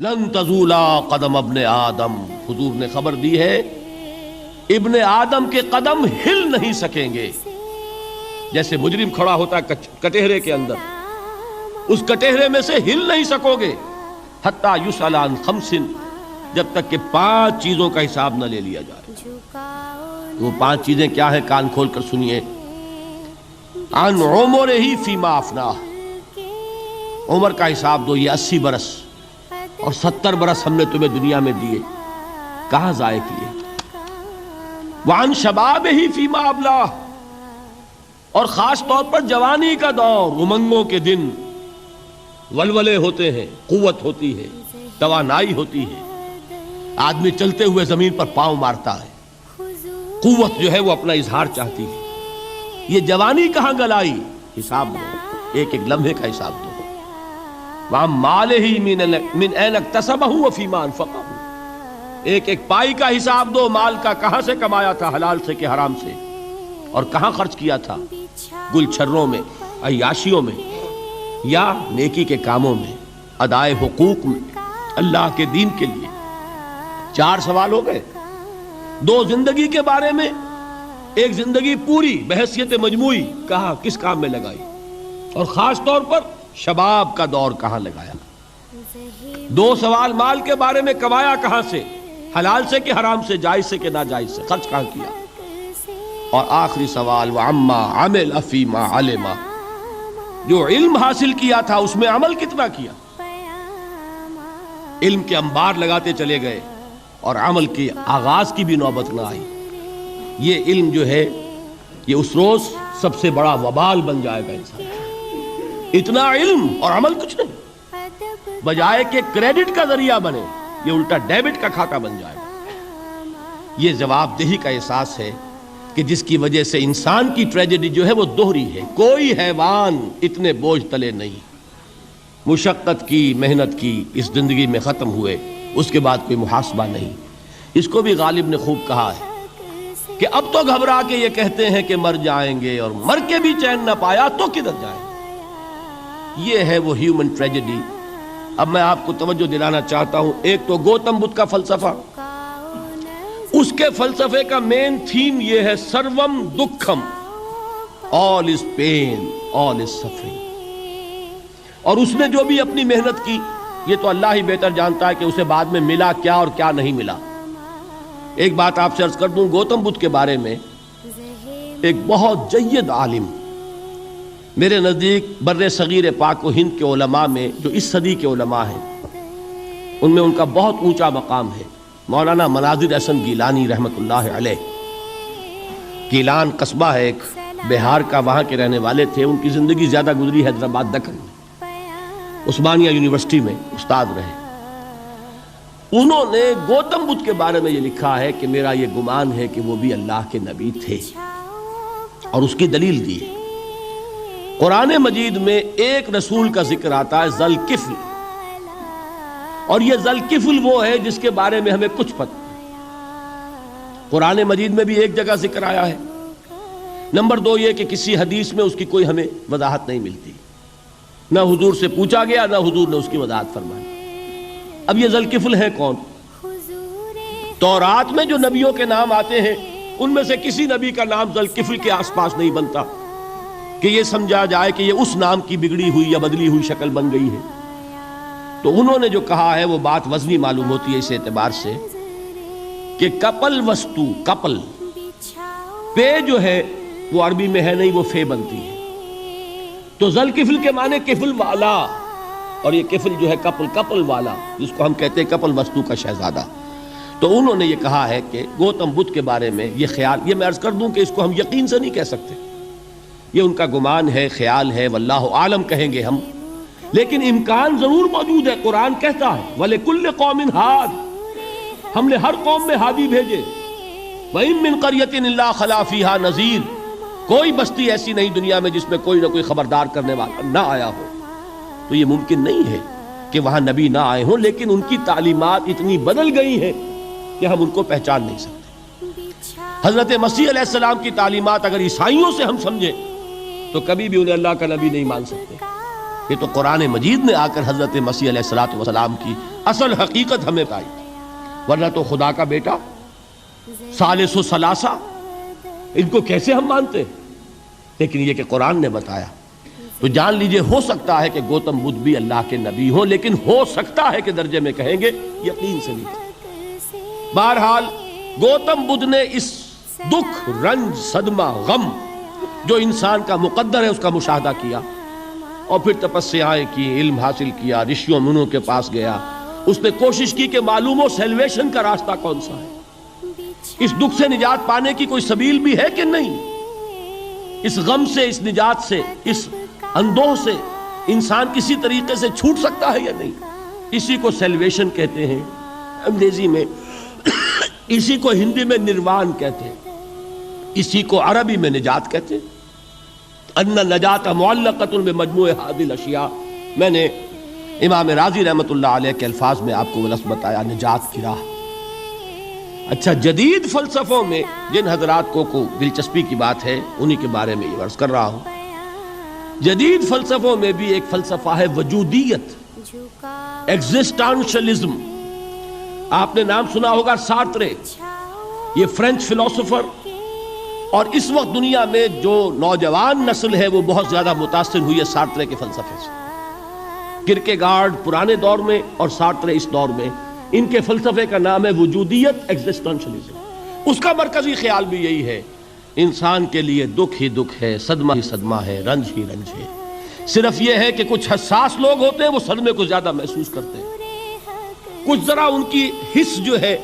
لن تزولا قدم ابن آدم، حضور نے خبر دی ہے ابن آدم کے قدم ہل نہیں سکیں گے. جیسے مجرم کھڑا ہوتا ہے کٹہرے کے اندر، اس کٹہرے میں سے ہل نہیں سکو گے حتی یسأل عن خمس، جب تک کہ 5 چیزوں کا حساب نہ لے لیا جائے. وہ 5 چیزیں کیا ہیں؟ کان کھول کر سنیے. عن عمرہ فیما افناہ، عمر کا حساب دو، یہ 80 برس اور 70 برس ہم نے تمہیں دنیا میں دیے، کہاں ضائع کیے. وعن شبابہ فیما ابلاہ، اور خاص طور پر جوانی کا دور، امنگوں کے دن، ولولے ہوتے ہیں، قوت ہوتی ہے، توانائی ہوتی ہے، آدمی چلتے ہوئے زمین پر پاؤں مارتا ہے، قوت جو ہے وہ اپنا اظہار چاہتی ہے. یہ جوانی کہاں گلائی؟ حساب دو، ایک ایک لمحے کا حساب دو. وَعَن مَالِهِ مِنْ أَيْنَ اكْتَسَبَهُ وَفِيمَا أَنْفَقَهُ، ایک ایک پائی کا حساب دو، مال کا کہاں سے کمایا تھا، حلال سے کہ حرام سے، اور کہاں خرچ کیا تھا، گل چھروں میں، عیاشیوں میں، یا نیکی کے کاموں میں، ادائے حقوق میں، اللہ کے دین کے لیے. 4 سوال ہو گئے. 2 زندگی کے بارے میں، ایک زندگی پوری بحیثیت مجموعی کہاں کس کام میں لگائی، اور خاص طور پر شباب کا دور کہاں لگایا. 2 سوال مال کے بارے میں، کمایا کہاں سے، حلال سے کہ حرام سے، جائز سے کہ ناجائز سے، خرچ کہاں کیا. اور آخری سوال وعما عمل فیما علم، جو علم حاصل کیا تھا اس میں عمل کتنا کیا. علم کے انبار لگاتے چلے گئے اور عمل کے آغاز کی بھی نوبت نہ آئی. یہ علم جو ہے یہ اس روز سب سے بڑا وبال بن جائے گا انسان. اتنا علم اور عمل کچھ نہیں، بجائے کہ کریڈٹ کا ذریعہ بنے یہ الٹا ڈیبٹ کا کھاتا بن جائے گا. یہ جواب دہی کا احساس ہے کہ جس کی وجہ سے انسان کی ٹریجڈی جو ہے وہ دوہری ہے. کوئی حیوان اتنے بوجھ تلے نہیں، مشقت کی، محنت کی، اس زندگی میں ختم ہوئے، اس کے بعد کوئی محاسبہ نہیں. اس کو بھی غالب نے خوب کہا ہے کہ اب تو گھبرا کے یہ کہتے ہیں کہ مر جائیں گے، اور مر کے بھی چین نہ پایا تو کدھر جائیں. یہ ہے وہ ہیومن ٹریجڈی. اب میں آپ کو توجہ دلانا چاہتا ہوں. ایک تو گوتم بدھ کا فلسفہ، اس کے فلسفے کا مین تھیم یہ ہے سروم دکھم، آل از پین، آل از سفرنگ. اور اس نے جو بھی اپنی محنت کی یہ تو اللہ ہی بہتر جانتا ہے کہ اسے بعد میں ملا کیا اور کیا نہیں ملا. ایک بات آپ سے عرض کر دوں گوتم بدھ کے بارے میں. ایک بہت جید عالم، میرے نزدیک بر صغیر پاک و ہند کے علماء میں جو اس صدی کے علماء ہیں ان میں ان کا بہت اونچا مقام ہے، مولانا مناظر احسن گیلانی رحمت اللہ علیہ. گیلان قصبہ ہے ایک بہار کا، وہاں کے رہنے والے تھے. ان کی زندگی زیادہ گزری حیدرآباد دکن میں، عثمانیہ یونیورسٹی میں استاد رہے. انہوں نے گوتم بدھ کے بارے میں یہ لکھا ہے کہ میرا یہ گمان ہے کہ وہ بھی اللہ کے نبی تھے، اور اس کی دلیل دی ہے. قرآن مجید میں ایک رسول کا ذکر آتا ہے ذوالکفل، اور یہ ذوالکفل وہ ہے جس کے بارے میں ہمیں کچھ پتہ. قرآن مجید میں بھی ایک جگہ ذکر آیا ہے. نمبر 2 یہ کہ کسی حدیث میں اس کی کوئی ہمیں وضاحت نہیں ملتی، نہ حضور سے پوچھا گیا نہ حضور نے اس کی وضاحت فرمائی. اب یہ ذوالکفل ہے کون؟ تورات میں جو نبیوں کے نام آتے ہیں ان میں سے کسی نبی کا نام ذوالکفل کے آس پاس نہیں بنتا کہ یہ سمجھا جائے کہ یہ اس نام کی بگڑی ہوئی یا بدلی ہوئی شکل بن گئی ہے. تو انہوں نے جو کہا ہے وہ بات وزنی معلوم ہوتی ہے اس اعتبار سے کہ کپل وستو، کپل پے جو ہے وہ عربی میں ہے نہیں، وہ فے بنتی ہے. تو ذوالکفل کے معنی کفل والا، اور یہ کفل جو ہے کپل، کپل والا، جس کو ہم کہتے ہیں کپل وستو کا شہزادہ. تو انہوں نے یہ کہا ہے کہ گوتم بدھ کے بارے میں یہ خیال، یہ میں عرض کر دوں کہ اس کو ہم یقین سے نہیں کہہ سکتے، یہ ان کا گمان ہے، خیال ہے، واللہ عالم کہیں گے ہم، لیکن امکان ضرور موجود ہے. قرآن کہتا ہے وَلِكُلِّ قَوْمٍ ہَادٍ، ہم نے ہر قوم میں ہادی بھیجے. وَإِن مِّن قَرْيَةٍ إِلَّا خَلَا فِيهَا نَذِيرٌ، کوئی بستی ایسی نہیں دنیا میں جس میں کوئی نہ کوئی خبردار کرنے والا نہ آیا ہو. تو یہ ممکن نہیں ہے کہ وہاں نبی نہ آئے ہوں، لیکن ان کی تعلیمات اتنی بدل گئی ہیں کہ ہم ان کو پہچان نہیں سکتے. حضرت مسیح علیہ السلام کی تعلیمات اگر عیسائیوں سے ہم سمجھیں تو کبھی بھی انہیں اللہ کا نبی نہیں مان سکتے. یہ تو قرآن مجید نے آ کر حضرت مسیح علیہ السلام کی اصل حقیقت ہمیں بتائی، ورنہ تو خدا کا بیٹا ثالث و ثلاثہ ان کو کیسے ہم مانتے؟ لیکن یہ کہ قرآن نے بتایا تو جان لیجئے ہو سکتا ہے کہ گوتم بدھ بھی اللہ کے نبی ہوں، لیکن ہو سکتا ہے کہ درجے میں کہیں گے یقین سے نہیں۔ بہرحال گوتم بدھ نے اس دکھ، رنج، صدمہ، غم جو انسان کا مقدر ہے اس کا مشاہدہ کیا، اور پھر تپسیائیں کی، علم حاصل کیا، رشیوں منوں کے پاس گیا، اس نے کوشش کی کہ معلوم ہو سیلویشن کا راستہ کون سا ہے، اس دکھ سے نجات پانے کی کوئی سبیل بھی ہے کہ نہیں، اس غم سے، اس نجات سے، اس اندوہ سے انسان کسی طریقے سے چھوٹ سکتا ہے یا نہیں۔ اسی کو سیلویشن کہتے ہیں انگریزی میں، اسی کو ہندی میں نروان کہتے ہیں، اسی کو عربی میں نجات کہتے ہیں۔ ان النجات معلقۃ بمجموع هذه الاشیاء، میں نے امام راضی رحمۃ اللہ علیہ کے الفاظ میں آپ کو وہ لفظ بتایا، نجات کی راہ۔ اچھا، جدید فلسفوں میں جن حضرات کو دلچسپی کی بات ہے انہی کے بارے میں یہ عرض کر رہا ہوں۔ جدید فلسفوں میں بھی ایک فلسفہ ہے وجودیت، ایگزسٹانشلزم۔ آپ نے نام سنا ہوگا سارترے، یہ فرینچ فلسفر، اور اس وقت دنیا میں جو نوجوان نسل ہے وہ بہت زیادہ متاثر ہوئی ہے سارترے کے فلسفے سے۔ کرکیگارڈ پرانے دور میں اور سارترے اس دور میں، ان کے فلسفے کا نام ہے وجودیت، ایگزسٹانشلزم۔ اس کا مرکزی خیال بھی یہی ہے، انسان کے لیے دکھ ہی دکھ ہے، صدمہ ہی صدمہ ہے، رنج ہی رنج ہے۔ صرف یہ ہے کہ کچھ حساس لوگ ہوتے ہیں وہ صدمے کو زیادہ محسوس کرتے ہیں، کچھ ذرا ان کی حس جو ہے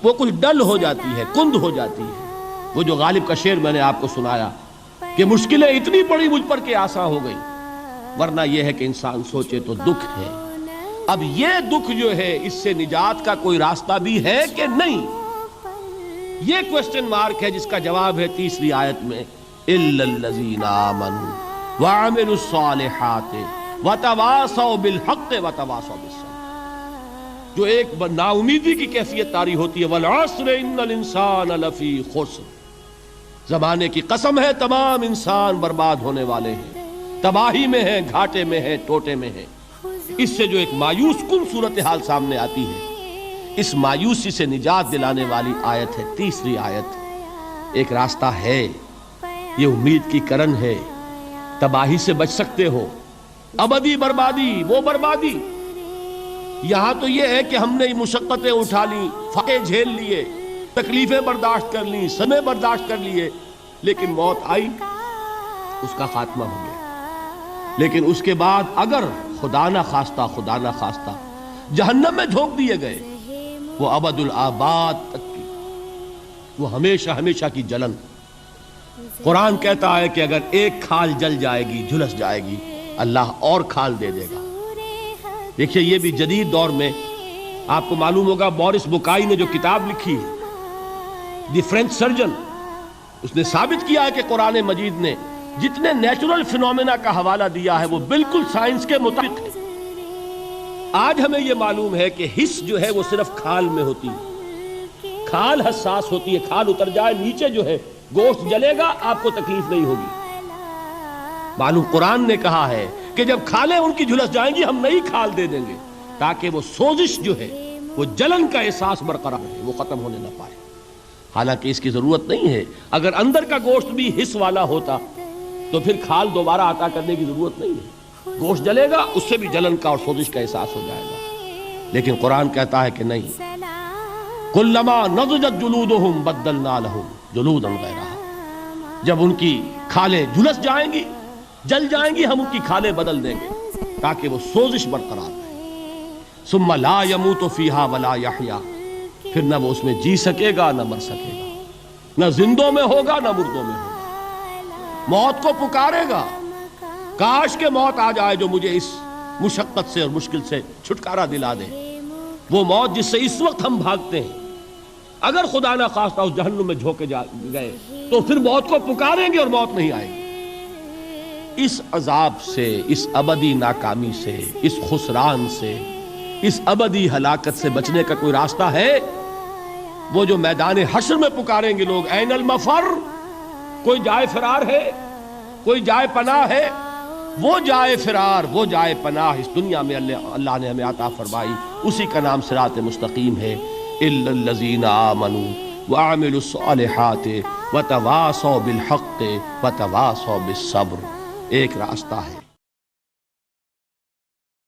وہ کچھ ڈل ہو جاتی ہے، کند ہو جاتی ہے۔ وہ جو غالب کا شعر میں نے آپ کو سنایا کہ مشکلیں اتنی بڑی مجھ پر کہ آسان ہو گئی، ورنہ یہ ہے کہ انسان سوچے تو دکھ ہے۔ اب یہ دکھ جو ہے اس سے نجات کا کوئی راستہ بھی ہے کہ نہیں، یہ کوسچن مارک ہے، جس کا جواب ہے تیسری آیت میں، اِلَّا الَّذِينَ آمَنُوا وَعَمِلُوا الصَّالِحَاتِ وَتَوَاصَوْا بِالْحَقِّ وَتَوَاصَوْا بِالصَّبْرِ۔ جو ایک نا امیدی کی کیفیت طاری ہوتی ہے، وَالْعَصْرِ إِنَّ الْإِنسَانَ لَفِي خُسْرٍ، زمانے کی قسم ہے تمام انسان برباد ہونے والے ہیں، تباہی میں ہیں، گھاٹے میں ہیں، ٹوٹے میں ہیں۔ اس سے جو ایک مایوس کن صورتحال سامنے آتی ہے، اس مایوسی سے نجات دلانے والی آیت ہے تیسری آیت۔ ایک راستہ ہے، یہ امید کی کرن ہے، تباہی سے بچ سکتے ہو، ابدی بربادی وہ بربادی۔ یہاں تو یہ ہے کہ ہم نے مشقتیں اٹھا لی، فاقے جھیل لیے، تکلیفیں برداشت کر لی، سمے برداشت کر لیے، لیکن موت آئی، اس کا خاتمہ ہو گیا۔ لیکن اس کے بعد اگر خدا نہ خواستہ جہنم میں جھونک دیے گئے، وہ ابد الآباد تک کی، وہ ہمیشہ ہمیشہ کی جلن۔ قرآن کہتا ہے کہ اگر ایک کھال جل جائے گی، جھلس جائے گی، اللہ اور کھال دے دے گا۔ دیکھیے یہ بھی جدید دور میں آپ کو معلوم ہوگا، بورس بکائی نے جو کتاب لکھی ہے، دی فرینچ سرجن، اس نے ثابت کیا ہے کہ قرآن مجید نے جتنے نیچرل فینومینا کا حوالہ دیا ہے وہ بالکل سائنس کے مطابق ہے۔ آج ہمیں یہ معلوم ہے کہ حس جو ہے وہ صرف کھال میں ہوتی ہے، کھال حساس ہوتی ہے، کھال اتر جائے نیچے جو ہے گوشت جلے گا، آپ کو تکلیف نہیں ہوگی۔ معلوم قرآن نے کہا ہے کہ جب کھالیں ان کی جھلس جائیں گی ہم نئی کھال دے دیں گے، تاکہ وہ سوزش جو ہے، وہ جلن کا احساس برقرار ہے، وہ ختم ہونے نہ پائے۔ حالانکہ اس کی ضرورت نہیں ہے، اگر اندر کا گوشت بھی حس والا ہوتا تو پھر کھال دوبارہ عطا کرنے کی ضرورت نہیں ہے، گوشت جلے گا، اس سے بھی جلن کا اور سوزش کا احساس ہو جائے گا۔ لیکن قرآن کہتا ہے کہ نہیں، کلما نضجت جلودہم بدلنا لہم جلودا غیرہا، جب ان کی کھالیں جھلس جائیں گی، جل جائیں گی، ہم ان کی کھالیں بدل دیں گے تاکہ وہ سوزش برقرار رہے۔ ثم لا يموت فیہا ولا یحیا، پھر نہ وہ اس میں جی سکے گا نہ مر سکے گا، نہ زندوں میں ہوگا نہ مردوں میں ہوگا۔ موت کو پکارے گا، کاش کہ موت آ جائے جو مجھے اس مشقت سے اور مشکل سے چھٹکارا دلا دے۔ وہ موت جس سے اس وقت ہم بھاگتے ہیں، اگر خدا نہ خواستہ اس جہنم میں جھونکے گئے تو پھر موت کو پکاریں گے اور موت نہیں آئے گی۔ اس عذاب سے، اس ابدی ناکامی سے، اس خسران سے، اس ابدی ہلاکت سے بچنے کا کوئی راستہ ہے؟ وہ جو میدان حشر میں پکاریں گے لوگ، این المفر، کوئی جائے فرار ہے، کوئی جائے پناہ ہے؟ وہ جائے فرار، وہ جائے پناہ اس دنیا میں اللہ نے ہمیں عطا فرمائی، اسی کا نام صراط مستقیم ہے۔ الا الذین آمنوا وعملوا الصالحات وتواصوا بالحق وتواصوا بالصبر، ایک راستہ ہے